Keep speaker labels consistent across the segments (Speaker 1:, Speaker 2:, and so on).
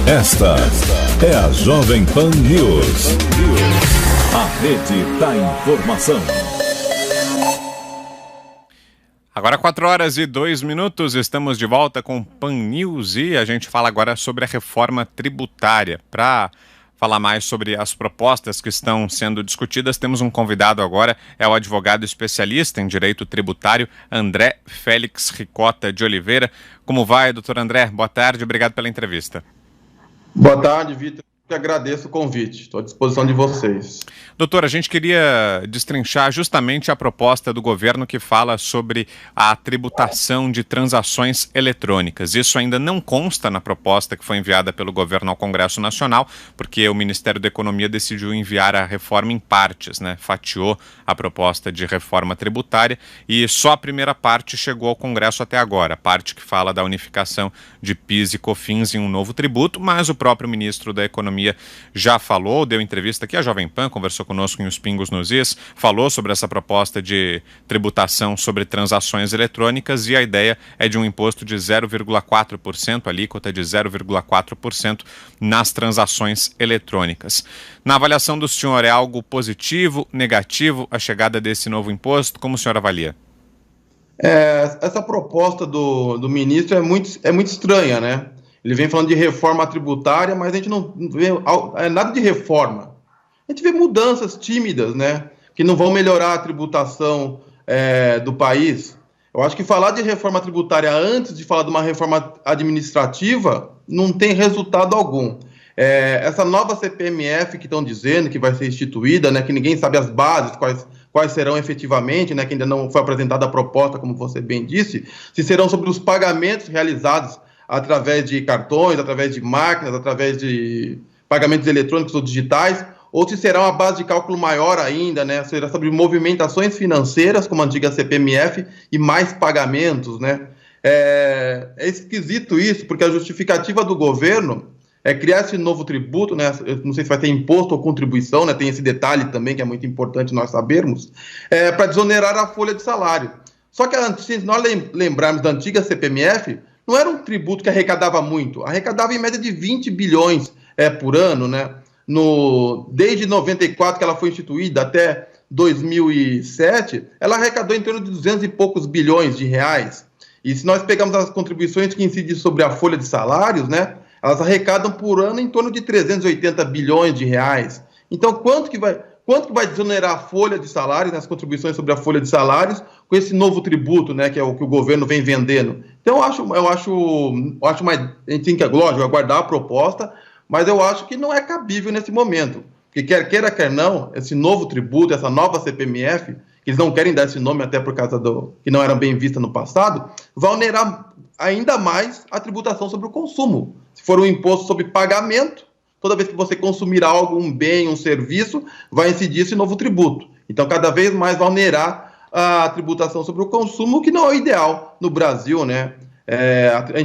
Speaker 1: Esta é a Jovem Pan News. A rede da informação.
Speaker 2: Agora 4h02, estamos de volta com Pan News e a gente fala agora sobre a reforma tributária. Para falar mais sobre as propostas que estão sendo discutidas, temos um convidado agora, é o advogado especialista em direito tributário, André Félix Ricota de Oliveira. Como vai, doutor André? Boa tarde, obrigado pela entrevista.
Speaker 3: Boa tarde, Vitor. Eu agradeço o convite. Estou à disposição de vocês.
Speaker 2: Doutor, a gente queria destrinchar justamente a proposta do governo que fala sobre a tributação de transações eletrônicas. Isso ainda não consta na proposta que foi enviada pelo governo ao Congresso Nacional, porque o Ministério da Economia decidiu enviar a reforma em partes, né? Fatiou a proposta de reforma tributária e só a primeira parte chegou ao Congresso até agora, a parte que fala da unificação de PIS e COFINS em um novo tributo, mas o próprio ministro da Economia já falou, deu entrevista aqui à Jovem Pan, conversou conosco em Os Pingos nos Is, falou sobre essa proposta de tributação sobre transações eletrônicas e a ideia é de um imposto de 0,4%, alíquota de 0,4% nas transações eletrônicas. Na avaliação do senhor, é algo positivo, negativo, a chegada desse novo imposto? Como o senhor avalia?
Speaker 3: Essa proposta do ministro é muito estranha, né? Ele vem falando de reforma tributária, mas a gente não vê nada de reforma. A gente vê mudanças tímidas, né? Que não vão melhorar a tributação do país. Eu acho que falar de reforma tributária antes de falar de uma reforma administrativa não tem resultado algum. Essa nova CPMF que estão dizendo que vai ser instituída, né? Que ninguém sabe as bases, quais serão efetivamente, né? Que ainda não foi apresentada a proposta, como você bem disse, se serão sobre os pagamentos realizados através de cartões, através de máquinas, através de pagamentos eletrônicos ou digitais, ou se será uma base de cálculo maior ainda, né? Será sobre movimentações financeiras, como a antiga CPMF, e mais pagamentos, né? É esquisito isso, porque a justificativa do governo é criar esse novo tributo, né? Eu não sei se vai ter imposto ou contribuição, né? Tem esse detalhe também que é muito importante nós sabermos, para desonerar a folha de salário. Só que se nós lembrarmos da antiga CPMF, não era um tributo que arrecadava muito, arrecadava em média de 20 bilhões por ano, né? Desde 94, que ela foi instituída, até 2007, ela arrecadou em torno de 200 e poucos bilhões de reais. E se nós pegarmos as contribuições que incidem sobre a folha de salários, né? Elas arrecadam por ano em torno de 380 bilhões de reais. Então, quanto que vai desonerar a folha de salários, né, as contribuições sobre a folha de salários, com esse novo tributo, né, que é o que o governo vem vendendo? Então, eu acho mais, a gente tem que, lógico, aguardar a proposta, mas eu acho que não é cabível nesse momento. Porque quer queira, quer não, esse novo tributo, essa nova CPMF, que eles não querem dar esse nome até por causa que não era bem vista no passado, vai onerar ainda mais a tributação sobre o consumo. Se for um imposto sobre pagamento, toda vez que você consumir algo, um bem, um serviço, vai incidir esse novo tributo. Então, cada vez mais vai onerar a tributação sobre o consumo, que não é o ideal no Brasil, né?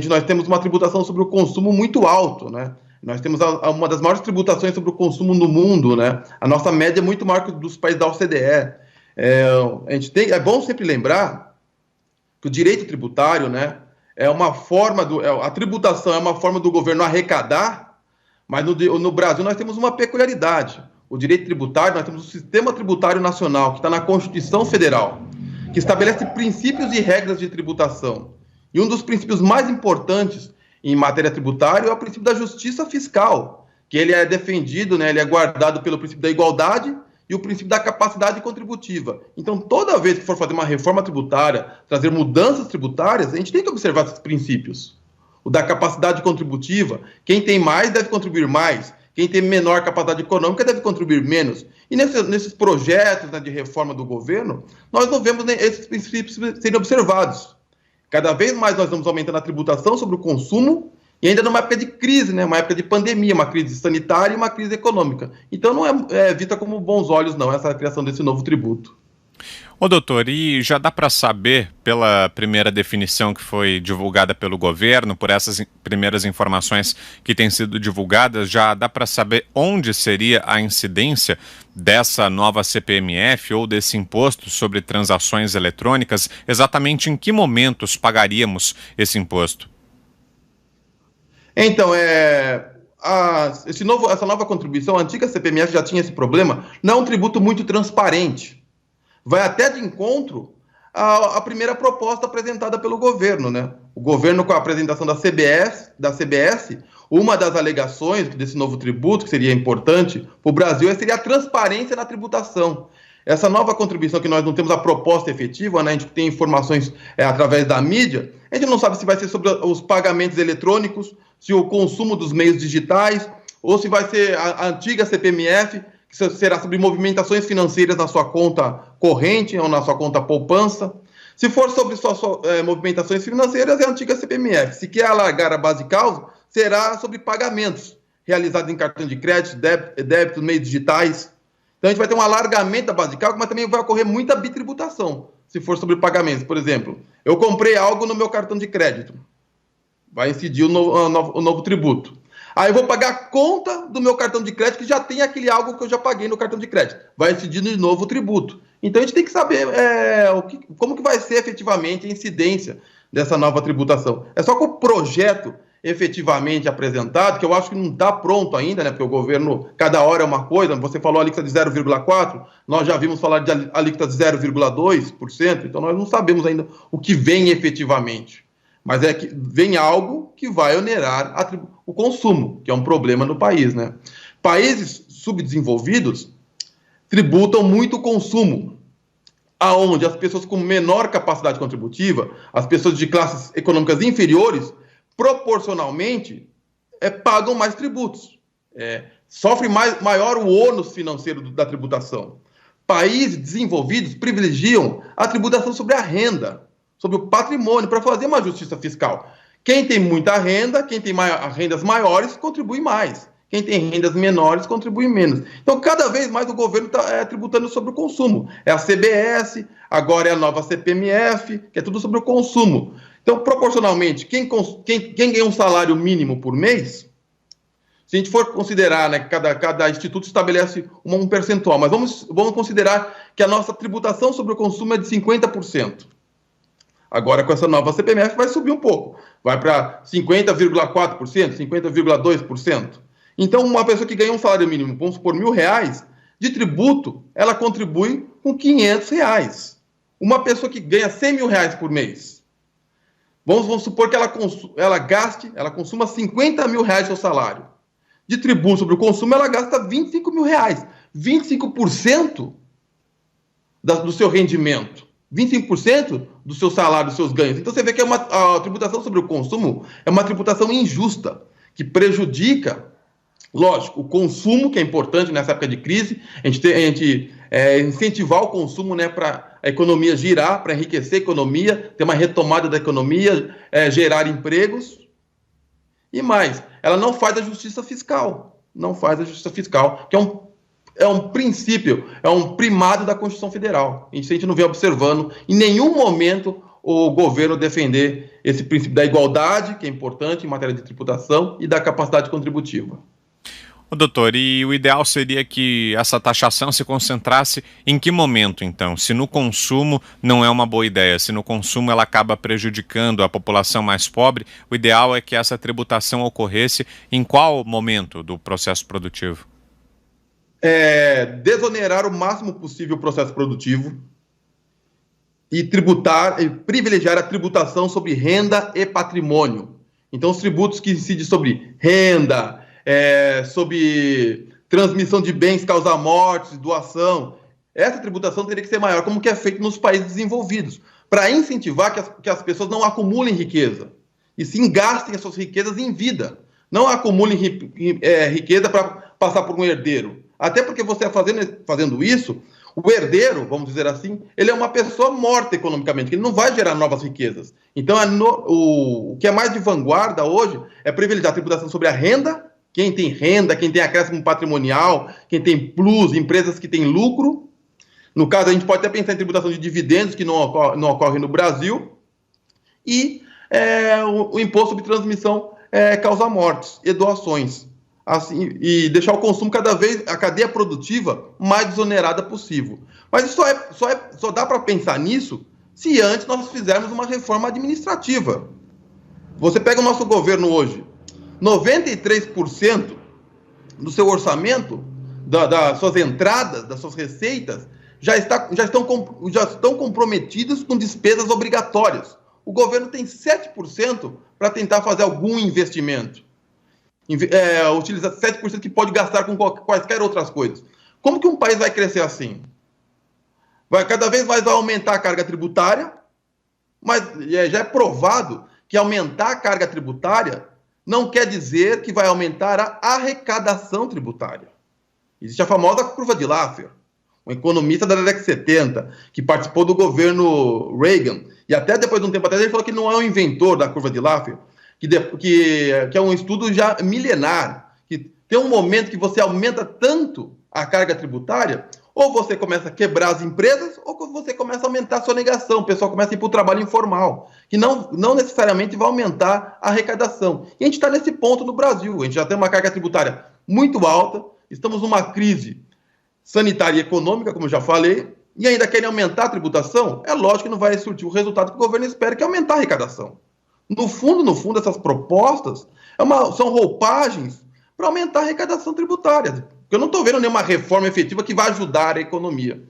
Speaker 3: Nós temos uma tributação sobre o consumo muito alto, né? Nós temos uma das maiores tributações sobre o consumo no mundo, né? A nossa média é muito maior que dos países da OCDE. É bom sempre lembrar que o direito tributário, né, a tributação é uma forma do governo arrecadar, mas no Brasil nós temos uma peculiaridade. O direito tributário, nós temos o Sistema Tributário Nacional, que está na Constituição Federal, que estabelece princípios e regras de tributação. E um dos princípios mais importantes em matéria tributária é o princípio da justiça fiscal, que ele é defendido, né, ele é guardado pelo princípio da igualdade e o princípio da capacidade contributiva. Então, toda vez que for fazer uma reforma tributária, trazer mudanças tributárias, a gente tem que observar esses princípios. O da capacidade contributiva, quem tem mais deve contribuir mais, quem tem menor capacidade econômica deve contribuir menos. E nesses projetos, né, de reforma do governo, nós não vemos esses princípios serem observados. Cada vez mais nós vamos aumentando a tributação sobre o consumo, e ainda numa época de crise, né, uma época de pandemia, uma crise sanitária e uma crise econômica. Então não é vista como bons olhos, não, essa criação desse novo tributo.
Speaker 2: Ô doutor, e já dá para saber, pela primeira definição que foi divulgada pelo governo, por essas primeiras informações que têm sido divulgadas, já dá para saber onde seria a incidência dessa nova CPMF ou desse imposto sobre transações eletrônicas? Exatamente em que momentos pagaríamos esse imposto?
Speaker 3: Então, essa nova contribuição, a antiga CPMF já tinha esse problema, não é um tributo muito transparente. Vai até de encontro à primeira proposta apresentada pelo governo, né? O governo, com a apresentação da CBS, uma das alegações desse novo tributo, que seria importante para o Brasil, seria a transparência na tributação. Essa nova contribuição, que nós não temos a proposta efetiva, né? A gente tem informações através da mídia, a gente não sabe se vai ser sobre os pagamentos eletrônicos, se o consumo dos meios digitais, ou se vai ser a antiga CPMF, que será sobre movimentações financeiras na sua conta corrente ou na sua conta poupança. Se for sobre movimentações financeiras, é a antiga CPMF. Se quer alargar a base de causa, será sobre pagamentos realizados em cartão de crédito, débito, meios digitais. Então, a gente vai ter um alargamento da base de cálculo, mas também vai ocorrer muita bitributação, se for sobre pagamentos. Por exemplo, eu comprei algo no meu cartão de crédito. Vai incidir o novo tributo. Aí eu vou pagar a conta do meu cartão de crédito, que já tem aquele algo que eu já paguei no cartão de crédito. Vai incidir de novo o tributo. Então, a gente tem que saber como que vai ser efetivamente a incidência dessa nova tributação. É só com o projeto efetivamente apresentado, que eu acho que não está pronto ainda, né? Porque o governo, cada hora é uma coisa. Você falou a alíquota de 0,4%, nós já vimos falar de alíquota de 0,2%, então nós não sabemos ainda o que vem efetivamente. Mas é que vem algo que vai onerar o consumo, que é um problema no país, né? Países subdesenvolvidos tributam muito o consumo, aonde as pessoas com menor capacidade contributiva, as pessoas de classes econômicas inferiores, proporcionalmente, pagam mais tributos. Sofre maior o ônus financeiro da tributação. Países desenvolvidos privilegiam a tributação sobre a renda, sobre o patrimônio, para fazer uma justiça fiscal. Quem tem muita renda, quem tem rendas maiores, contribui mais. Quem tem rendas menores, contribui menos. Então, cada vez mais o governo está tributando sobre o consumo. É a CBS, agora é a nova CPMF, que é tudo sobre o consumo. Então, proporcionalmente, quem ganha um salário mínimo por mês, se a gente for considerar, né, que cada instituto estabelece um percentual, mas vamos considerar que a nossa tributação sobre o consumo é de 50%. Agora, com essa nova CPMF, vai subir um pouco. Vai para 50,4%, 50,2%. Então, uma pessoa que ganha um salário mínimo, vamos supor, R$1.000, de tributo, ela contribui com R$500. Uma pessoa que ganha R$100.000 por mês, vamos supor que ela consuma R$50.000 do seu salário. De tributo sobre o consumo, ela gasta R$25.000. 25% do seu rendimento. 25% do seu salário, dos seus ganhos. Então, você vê que a tributação sobre o consumo é uma tributação injusta, que prejudica, lógico, o consumo, que é importante nessa época de crise, a gente incentivar o consumo, né, para a economia girar, para enriquecer a economia, ter uma retomada da economia, gerar empregos. E mais, ela não faz a justiça fiscal. Não faz a justiça fiscal, que é um princípio, é um primado da Constituição Federal. Isso a gente não vem observando em nenhum momento o governo defender esse princípio da igualdade, que é importante em matéria de tributação, e da capacidade contributiva.
Speaker 2: Doutor, e o ideal seria que essa taxação se concentrasse em que momento, então? Se no consumo não é uma boa ideia, se no consumo ela acaba prejudicando a população mais pobre, o ideal é que essa tributação ocorresse em qual momento do processo produtivo?
Speaker 3: Desonerar o máximo possível o processo produtivo e privilegiar a tributação sobre renda e patrimônio. Então, os tributos que incidem sobre renda, sobre transmissão de bens, causa mortes, doação, essa tributação teria que ser maior, como que é feito nos países desenvolvidos, para incentivar que as pessoas não acumulem riqueza, e sim gastem as suas riquezas em vida. Não acumulem riqueza para passar por um herdeiro. Até porque você fazendo isso, o herdeiro, vamos dizer assim, ele é uma pessoa morta economicamente, ele não vai gerar novas riquezas. Então, o que é mais de vanguarda hoje é privilegiar a tributação sobre a renda, quem tem acréscimo patrimonial, quem tem plus, empresas que têm lucro. No caso, a gente pode até pensar em tributação de dividendos, que não ocorre no Brasil, e o imposto sobre transmissão causa mortes e doações. Assim, e deixar o consumo cada vez, a cadeia produtiva, mais desonerada possível. Mas só dá para pensar nisso se antes nós fizermos uma reforma administrativa. Você pega o nosso governo hoje, 93% do seu orçamento, das suas entradas, das suas receitas, já estão comprometidos com despesas obrigatórias. O governo tem 7% para tentar fazer algum investimento. Utiliza 7% que pode gastar com quaisquer outras coisas. Como que um país vai crescer assim? Cada vez mais vai aumentar a carga tributária, mas já é provado que aumentar a carga tributária não quer dizer que vai aumentar a arrecadação tributária. Existe a famosa curva de Laffer, um economista da década de 70, que participou do governo Reagan, e até depois de um tempo atrás ele falou que não é o inventor da curva de Laffer, que é um estudo já milenar, que tem um momento que você aumenta tanto a carga tributária, ou você começa a quebrar as empresas, ou você começa a aumentar a sonegação, o pessoal começa a ir para o trabalho informal, que não necessariamente vai aumentar a arrecadação. E a gente está nesse ponto no Brasil, a gente já tem uma carga tributária muito alta, estamos numa crise sanitária e econômica, como eu já falei, e ainda querem aumentar a tributação, é lógico que não vai surtir o resultado que o governo espera, que é aumentar a arrecadação. No fundo, essas propostas são roupagens para aumentar a arrecadação tributária. Eu não estou vendo nenhuma reforma efetiva que vai ajudar a economia.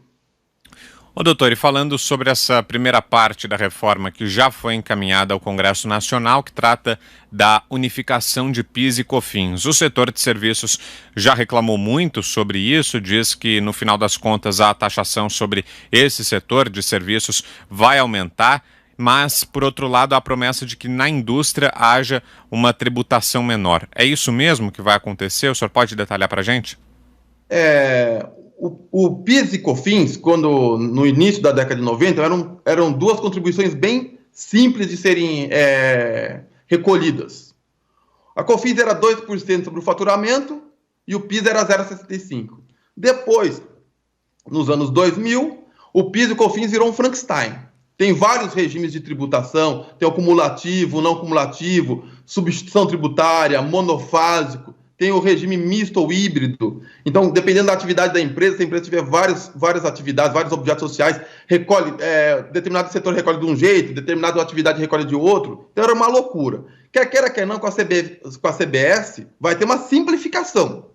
Speaker 2: Ô doutor, e falando sobre essa primeira parte da reforma que já foi encaminhada ao Congresso Nacional, que trata da unificação de PIS e COFINS. O setor de serviços já reclamou muito sobre isso, diz que no final das contas a taxação sobre esse setor de serviços vai aumentar, mas por outro lado a promessa de que na indústria haja uma tributação menor. É isso mesmo que vai acontecer? O senhor pode detalhar para a gente?
Speaker 3: O PIS e COFINS, quando no início da década de 90, eram duas contribuições bem simples de serem recolhidas. A COFINS era 2% sobre o faturamento e o PIS era 0,65%. Depois, nos anos 2000, o PIS e o COFINS virou um Frankenstein. Tem vários regimes de tributação, tem o cumulativo, o não cumulativo, substituição tributária, monofásico, tem o regime misto ou híbrido. Então, dependendo da atividade da empresa, se a empresa tiver várias atividades, vários objetos sociais, determinado setor recolhe de um jeito, determinada atividade recolhe de outro. Então, era uma loucura. Quer queira, quer não, com a CBS, vai ter uma simplificação.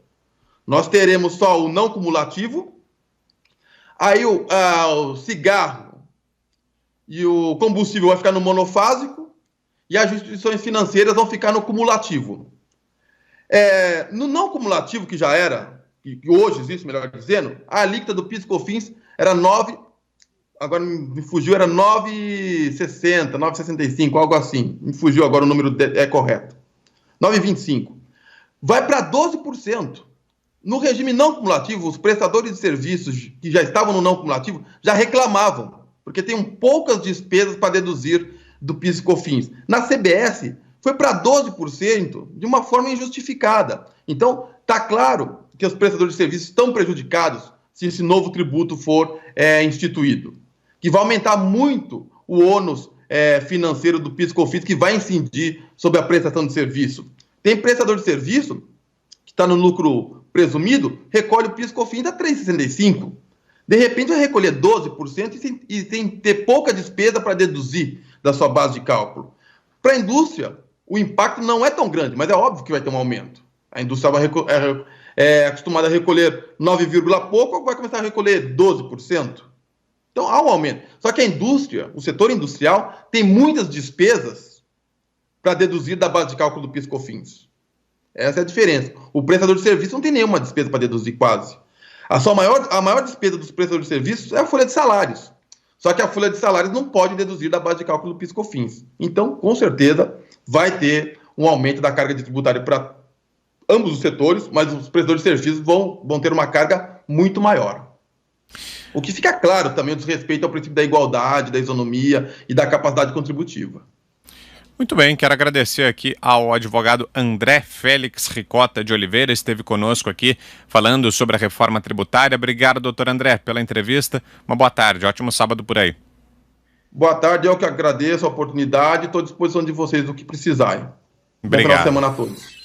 Speaker 3: Nós teremos só o não cumulativo, aí o cigarro e o combustível vai ficar no monofásico e as instituições financeiras vão ficar no cumulativo. No não cumulativo, que já era, que hoje existe, melhor dizendo, a alíquota do PIS e COFINS era 9, agora me fugiu, era 9,60, 9,65, algo assim. Me fugiu agora o número correto. 9,25. Vai para 12%. No regime não cumulativo, os prestadores de serviços que já estavam no não cumulativo já reclamavam, porque tem poucas despesas para deduzir do PIS e COFINS. Na CBS, foi para 12% de uma forma injustificada. Então, está claro que os prestadores de serviços estão prejudicados se esse novo tributo for instituído, que vai aumentar muito o ônus financeiro do PIS e COFINS, que vai incidir sobre a prestação de serviço. Tem prestador de serviço que está no lucro presumido, recolhe o PIS e COFINS a 3,65%. De repente vai recolher 12% e tem que ter pouca despesa para deduzir da sua base de cálculo. Para a indústria, o impacto não é tão grande, mas é óbvio que vai ter um aumento. A indústria é acostumada a recolher 9, pouco, vai começar a recolher 12%. Então há um aumento. Só que a indústria, o setor industrial, tem muitas despesas para deduzir da base de cálculo do PIS e COFINS. Essa é a diferença. O prestador de serviço não tem nenhuma despesa para deduzir quase. A maior despesa dos prestadores de serviços é a folha de salários. Só que a folha de salários não pode deduzir da base de cálculo do PIS e COFINS. Então, com certeza, vai ter um aumento da carga tributária para ambos os setores, mas os prestadores de serviços vão ter uma carga muito maior. O que fica claro também o desrespeito ao princípio da igualdade, da isonomia e da capacidade contributiva.
Speaker 2: Muito bem, quero agradecer aqui ao advogado André Félix Ricota de Oliveira, esteve conosco aqui falando sobre a reforma tributária. Obrigado, doutor André, pela entrevista. Uma boa tarde, ótimo sábado por aí.
Speaker 3: Boa tarde, eu que agradeço a oportunidade e estou à disposição de vocês do que precisarem.
Speaker 2: Obrigado.
Speaker 3: Boa semana a todos.